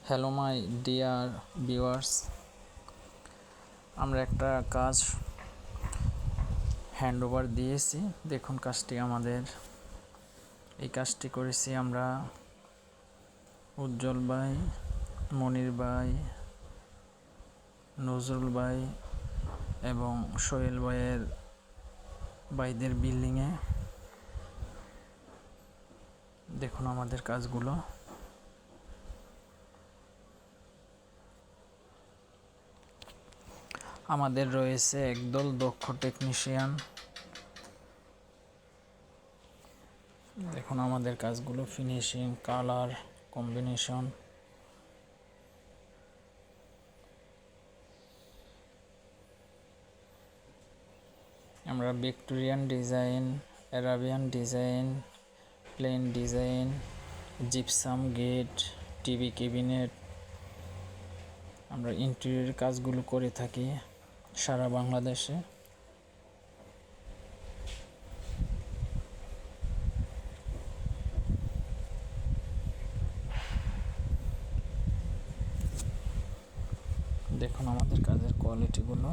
Hello my dear viewers, আমরা একটা কাজ হ্যান্ডওভার দিয়েছি। দেখুন কাজটি আমাদের, এই কাজটি করেছি আমরা উজ্জ্বল ভাই, মনির ভাই, নজরুল ভাই এবং সোহেল ভাইদের বিল্ডিংয়ে। দেখুন আমাদের কাজগুলো। আমাদের রয়েছে একদল দক্ষ টেকনিশিয়ান। দেখুন আমাদের কাজগুলো, ফিনিশিং, কালার কম্বিনেশন। আমরা Victorian design, Arabian design, plain design, gypsum gate, TV cabinet, আমরা ইন্টেরিয়র কাজগুলো করে থাকি সারা বাংলাদেশে। দেখুন আমাদের কাজের কোয়ালিটিগুলো।